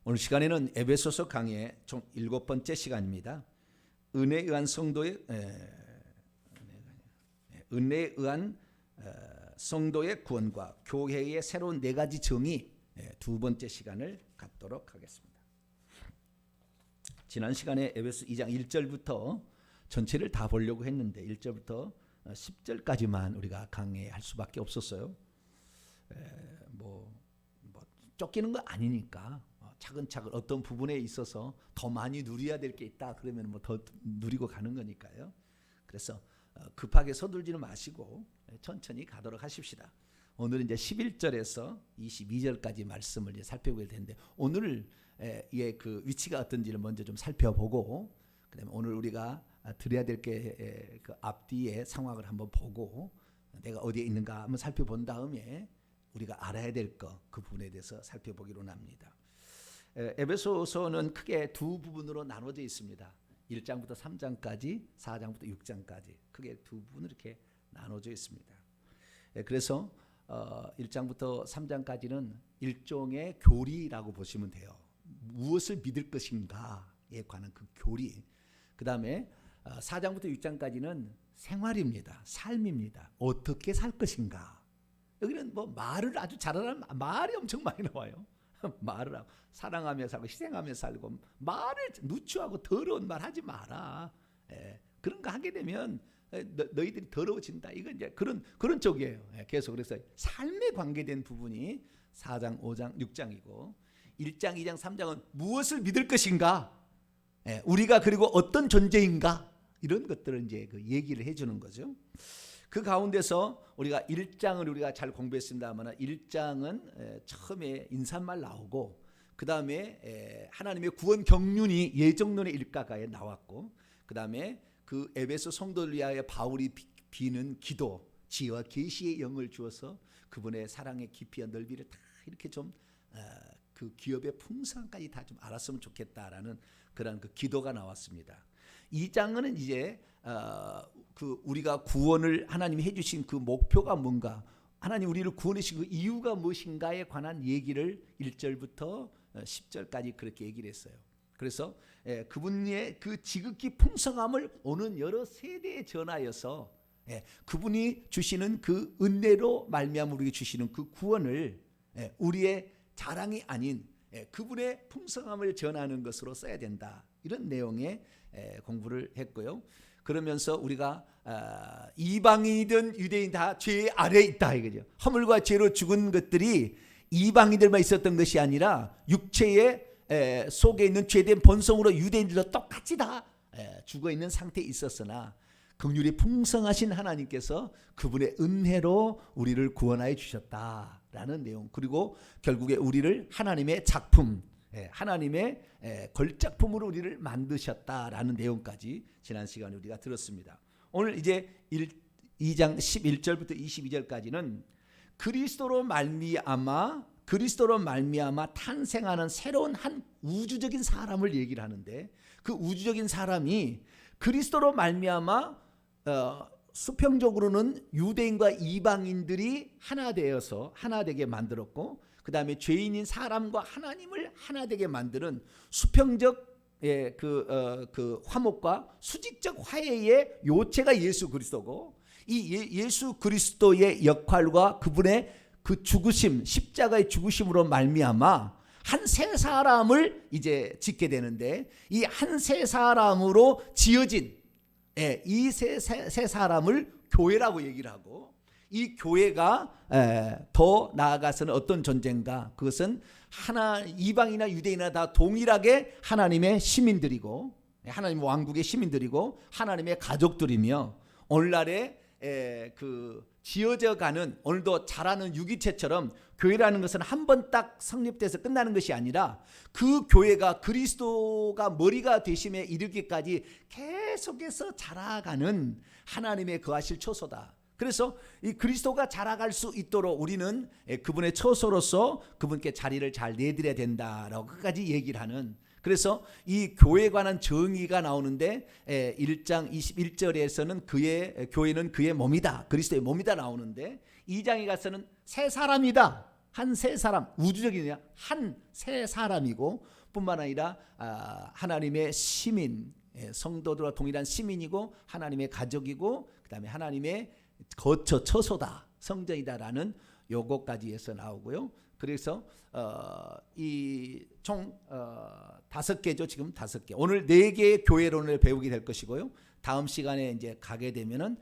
오늘 시간에는 에베소서 강의 총 7번째 시간입니다. 은혜에 의한 성도의 구원과 교회의 새로운 4가지 정의, 두 번째 시간을 갖도록 하겠습니다. 지난 시간에 에베소 2장 1절부터 전체를 다 보려고 했는데 1절부터 10절까지만 우리가 강의할 수밖에 없었어요. 쫓기는 거 아니니까 차근차근 어떤 부분에 있어서 더 많이 누려야 될 게 있다 그러면 더 누리고 가는 거니까요. 그래서 급하게 서둘지는 마시고 천천히 가도록 하십시다. 오늘은 이제 11절에서 22절까지 말씀을 이제 살펴볼 텐데 오늘 그 위치가 어떤지를 먼저 좀 살펴보고 그다음에 오늘 우리가 드려야 될 게 그 앞뒤의 상황을 한번 보고 내가 어디에 있는가 한번 살펴본 다음에 우리가 알아야 될 그 부분에 대해서 살펴보기로 합니다. 에베소서는 크게 두 부분으로 나눠져 있습니다. 1장부터 3장까지, 4장부터 6장까지 크게 두 부분으로 이렇게 나눠져 있습니다. 그래서 1장부터 3장까지는 일종의 교리라고 보시면 돼요. 무엇을 믿을 것인가에 관한 그 교리. 그 다음에 4장부터 6장까지는 생활입니다. 삶입니다. 어떻게 살 것인가. 여기는 말을 아주 잘하는 말이 엄청 많이 나와요. 말을 하고 사랑하며 살고 희생하며 살고 말을 누추하고 더러운 말 하지 마라. 그런 거 하게 되면 너희들이 더러워진다. 이건 이제 그런 쪽이에요. 계속 그래서 삶에 관계된 부분이 4장, 5장, 6장이고 1장, 2장, 3장은 무엇을 믿을 것인가? 우리가 그리고 어떤 존재인가? 이런 것들을 이제 그 얘기를 해주는 거죠. 그 가운데서 우리가 1장을 우리가 잘 공부했습니다만 1장은 처음에 인사말 나오고 그 다음에 하나님의 구원 경륜이 예정론의 일가가에 나왔고 그 다음에 그 에베소 성도를 위하여 바울이 비는 기도, 지혜와 계시의 영을 주어서 그분의 사랑의 깊이와 넓이를 다 이렇게 좀 그 기업의 풍성까지 다 좀 알았으면 좋겠다라는 그런 그 기도가 나왔습니다. 2장은 이제 그 우리가 구원을 하나님이 해주신 그 목표가 뭔가, 하나님 우리를 구원해 주신 그 이유가 무엇인가에 관한 얘기를 1절부터 10절까지 그렇게 얘기를 했어요. 그래서 그분의 그 지극히 풍성함을 오는 여러 세대에 전하여서 그분이 주시는 그 은혜로 말미암아 우리에게 주시는 그 구원을 우리의 자랑이 아닌 그분의 풍성함을 전하는 것으로 써야 된다. 이런 내용의 공부를 했고요. 그러면서 우리가 이방인이든 유대인 다 죄 아래에 있다 이거죠. 허물과 죄로 죽은 것들이 이방인들만 있었던 것이 아니라 육체의 속에 있는 죄된 본성으로 유대인들도 똑같이 다 죽어 있는 상태에 있었으나 긍휼이 풍성하신 하나님께서 그분의 은혜로 우리를 구원하여 주셨다라는 내용. 그리고 결국에 우리를 하나님의 작품, 하나님의 걸작품으로 우리를 만드셨다라는 내용까지 지난 시간에 우리가 들었습니다. 오늘 이제 2장 11절부터 22절까지는 그리스도로 말미암아 탄생하는 새로운 한 우주적인 사람을 얘기를 하는데 그 우주적인 사람이 그리스도로 말미암아 수평적으로는 유대인과 이방인들이 하나 되어서 하나 되게 만들었고 그 다음에 죄인인 사람과 하나님을 하나 되게 만드는 수평적 그 화목과 수직적 화해의 요체가 예수 그리스도고 이 예수 그리스도의 역할과 그분의 그 죽으심, 십자가의 죽으심으로 말미암아 한 세 사람을 이제 짓게 되는데 이 한 세 사람으로 지어진 이 세 사람을 교회라고 얘기를 하고 이 교회가 더 나아가서는 어떤 존재인가? 그것은 이방이나 유대인이나 다 동일하게 하나님의 시민들이고 하나님 왕국의 시민들이고 하나님의 가족들이며 오늘날에 그 지어져가는 오늘도 자라는 유기체처럼 교회라는 것은 한 번 딱 성립돼서 끝나는 것이 아니라 그 교회가 그리스도가 머리가 되심에 이르기까지 계속해서 자라가는 하나님의 거하실 처소다. 그래서 이 그리스도가 자라갈 수 있도록 우리는 그분의 처소로서 그분께 자리를 잘 내드려야 된다라고 끝까지 얘기를 하는, 그래서 이 교회에 관한 정의가 나오는데 1장 21절에서는 교회는 그의 몸이다, 그리스도의 몸이다 나오는데 2장에 가서는 새 사람이다, 한 세 사람, 우주적인 한 세 사람이고 뿐만 아니라 하나님의 시민, 성도들과 동일한 시민이고 하나님의 가족이고 그다음에 하나님의 거처 처소다, 성전이다라는 요거까지에서 나오고요. 그래서 이 총 5개죠. 지금 5개. 오늘 4개의 교회론을 배우게 될 것이고요. 다음 시간에 이제 가게 되면은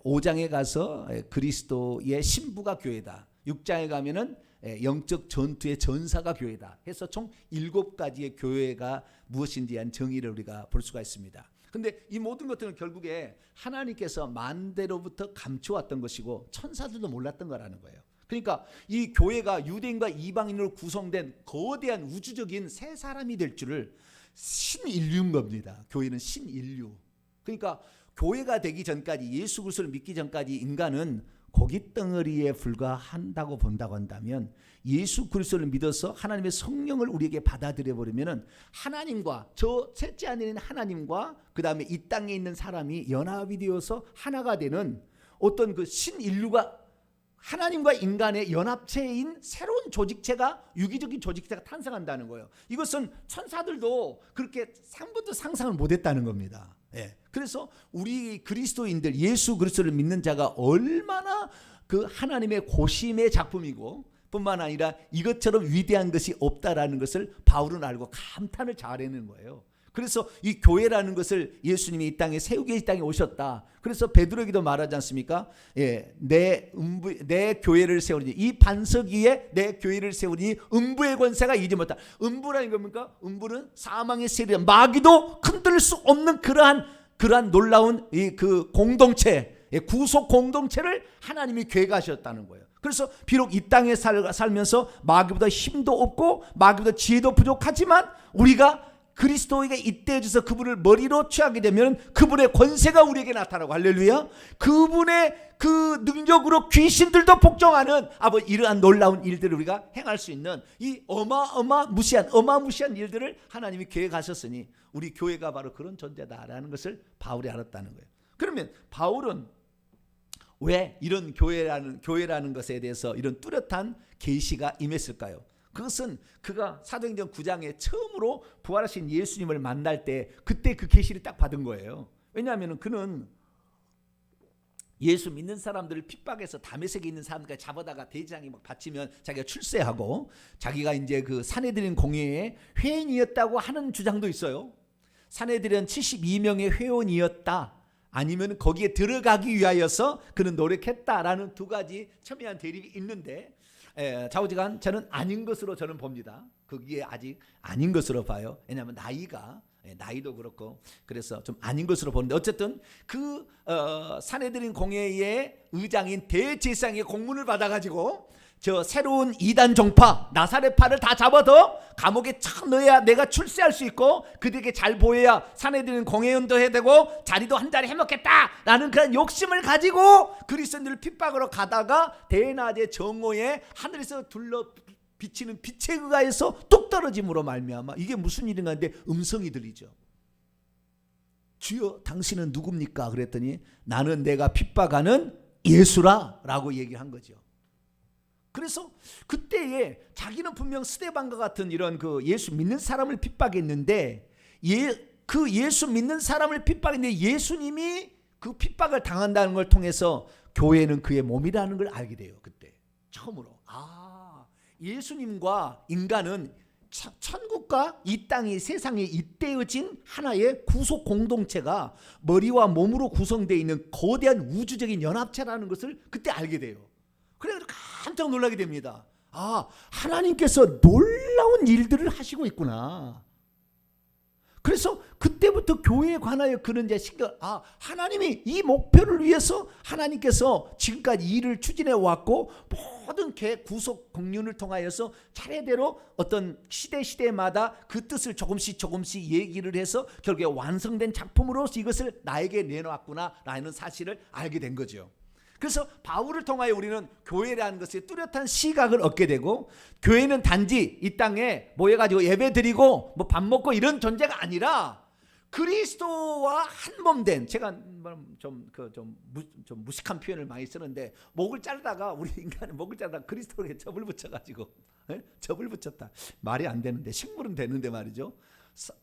5장에 가서 그리스도의 신부가 교회다. 6장에 가면은 영적 전투의 전사가 교회다. 해서 총 7가지의 교회가 무엇인지에 대한 정의를 우리가 볼 수가 있습니다. 근데 이 모든 것들은 결국에 하나님께서 만대로부터 감춰왔던 것이고 천사들도 몰랐던 거라는 거예요. 그러니까 이 교회가 유대인과 이방인으로 구성된 거대한 우주적인 세 사람이 될 줄을 신인류인 겁니다. 교회는 신인류. 그러니까 교회가 되기 전까지, 예수 그리스도를 믿기 전까지 인간은 고깃덩어리에 불과한다고 본다고 한다면, 예수 그리스도를 믿어서 하나님의 성령을 우리에게 받아들여 버리면은 하나님과, 저 셋째 아닌 하나님과 그 다음에 이 땅에 있는 사람이 연합이 되어서 하나가 되는 어떤 그 신인류가, 하나님과 인간의 연합체인 새로운 조직체가, 유기적인 조직체가 탄생한다는 거예요. 이것은 천사들도 그렇게 상부터 상상을 못했다는 겁니다. 그래서 우리 그리스도인들, 예수 그리스도를 믿는 자가 얼마나 그 하나님의 고심의 작품이고 뿐만 아니라 이것처럼 위대한 것이 없다라는 것을 바울은 알고 감탄을 잘해내는 거예요. 그래서 이 교회라는 것을 예수님이 이 땅에 세우기 이 땅에 오셨다. 그래서 베드로에게도 말하지 않습니까? 내 교회를 세우니, 이 반석 위에 내 교회를 세우니 음부의 권세가 이지 못한다. 음부라는 겁니까? 음부는 사망의 세력, 마귀도 흔들 수 없는 그러한 놀라운 그 공동체, 구속 공동체를 하나님이 계획하셨다는 거예요. 그래서 비록 이 땅에 살면서 마귀보다 힘도 없고 마귀보다 지혜도 부족하지만 우리가 그리스도에게 입대해져서 그분을 머리로 취하게 되면 그분의 권세가 우리에게 나타나고, 할렐루야, 그분의 그 능력으로 귀신들도 복종하는 이러한 놀라운 일들을 우리가 행할 수 있는 이 어마무시한 일들을 하나님이 계획하셨으니 우리 교회가 바로 그런 존재다라는 것을 바울이 알았다는 거예요. 그러면 바울은 왜 이런 교회라는 것에 대해서 이런 뚜렷한 계시가 임했을까요? 그것은 그가 사도행전 9장에 처음으로 부활하신 예수님을 만날 때 그때 그 계시를 딱 받은 거예요. 왜냐하면 그는 예수 믿는 사람들을 핍박해서 다메섹에 있는 사람들까지 잡아다가 대장이 막 다치면 자기가 출세하고 자기가 이제 그 산헤드린 공회의 회원이었다고 하는 주장도 있어요. 산헤드린 72명의 회원이었다, 아니면 거기에 들어가기 위하여서 그는 노력했다라는 두 가지 첨예한 대립이 있는데, 좌우지간 저는 아닌 것으로 저는 봅니다. 거기에 아직 아닌 것으로 봐요. 왜냐하면 나이도 그렇고 그래서 좀 아닌 것으로 보는데, 어쨌든 그 산헤드린 공회의 의장인 대제사장의 공문을 받아가지고 저 새로운 이단 종파 나사렛파를 다 잡아서 감옥에 착 넣어야 내가 출세할 수 있고 그들에게 잘 보여야 산헤드린 공회원도 해야 되고 자리도 한 자리 해먹겠다라는 그런 욕심을 가지고 그리스도인들을 핍박으로 가다가 대낮의 정오에 하늘에서 둘러 비치는 빛에 의하여서 뚝 떨어짐으로 말미암아 이게 무슨 일인가 하는데 음성이 들리죠. 주여 당신은 누굽니까? 그랬더니 나는 내가 핍박하는 예수라 라고 얘기한 거죠. 그래서 그때에 자기는 분명 스데반과 같은 이런 그 예수 믿는 사람을 핍박했는데 그 예수 믿는 사람을 핍박했는데 예수님이 그 핍박을 당한다는 걸 통해서 교회는 그의 몸이라는 걸 알게 돼요. 그때 처음으로 예수님과 인간은 천국과 이 땅이 세상에 잇대어진 하나의 구속 공동체가 머리와 몸으로 구성되어 있는 거대한 우주적인 연합체라는 것을 그때 알게 돼요. 그래서 깜짝 놀라게 됩니다. 하나님께서 놀라운 일들을 하시고 있구나. 그래서 그때부터 교회에 관하여 그런 하나님이 이 목표를 위해서 하나님께서 지금까지 일을 추진해 왔고 모든 구속 공륜을 통하여서 차례대로 어떤 시대마다 그 뜻을 조금씩 얘기를 해서 결국에 완성된 작품으로서 이것을 나에게 내놓았구나라는 사실을 알게 된 거죠. 그래서 바울을 통하여 우리는 교회라는 것에 뚜렷한 시각을 얻게 되고, 교회는 단지 이 땅에 모여가지고 예배드리고 뭐 밥 먹고 이런 존재가 아니라 그리스도와 한 몸 된, 제가 좀 무식한 표현을 많이 쓰는데, 목을 자르다가 우리 인간은 목을 자르다가 그리스도에게 접을 붙여가지고 접을 붙였다. 말이 안 되는데, 식물은 되는데 말이죠.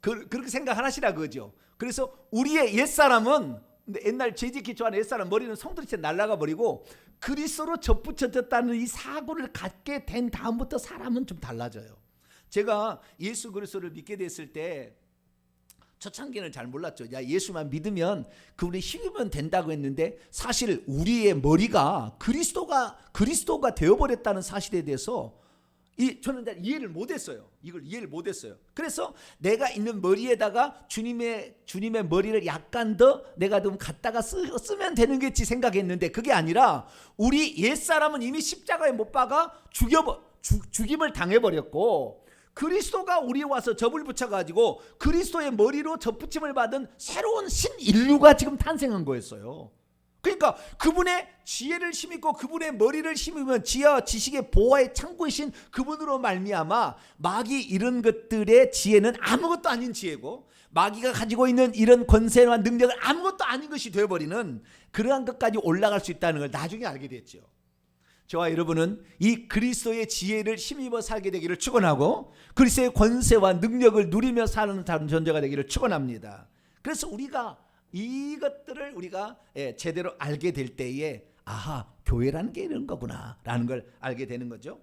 그렇게 생각하시라 그죠. 그래서 우리의 옛사람은, 옛날 재짓기 좋아하는 옛사람 머리는 송두리째 날아가 버리고 그리스도로 접붙여졌다는 이 사고를 갖게 된 다음부터 사람은 좀 달라져요. 제가 예수 그리스도를 믿게 됐을 때 초창기는 잘 몰랐죠. 야, 예수만 믿으면 그분이 힘이면 된다고 했는데, 사실 우리의 머리가 그리스도가 되어버렸다는 사실에 대해서 저는 이해를 못했어요. 이걸 이해를 못했어요. 그래서 내가 있는 머리에다가 주님의 머리를 약간 더 내가 좀 갖다가 쓰면 되는 겠지 생각했는데, 그게 아니라 우리 옛사람은 이미 십자가에 못 박아 죽임을 당해버렸고, 그리스도가 우리에 와서 접을 붙여가지고 그리스도의 머리로 접붙임을 받은 새로운 신인류가 지금 탄생한 거였어요. 그러니까 그분의 지혜를 힘입고 그분의 머리를 힘입으면 지혜와 지식의 보화의 창고이신 그분으로 말미암아 마귀 이런 것들의 지혜는 아무것도 아닌 지혜고, 마귀가 가지고 있는 이런 권세와 능력은 아무것도 아닌 것이 되어버리는 그러한 것까지 올라갈 수 있다는 걸 나중에 알게 됐죠. 저와 여러분은 이 그리스도의 지혜를 힘입어 살게 되기를 축원하고, 그리스도의 권세와 능력을 누리며 사는 존재가 되기를 축원합니다. 그래서 우리가 이것들을 우리가 제대로 알게 될 때에, 아하, 교회라는 게 이런 거구나 라는 걸 알게 되는 거죠.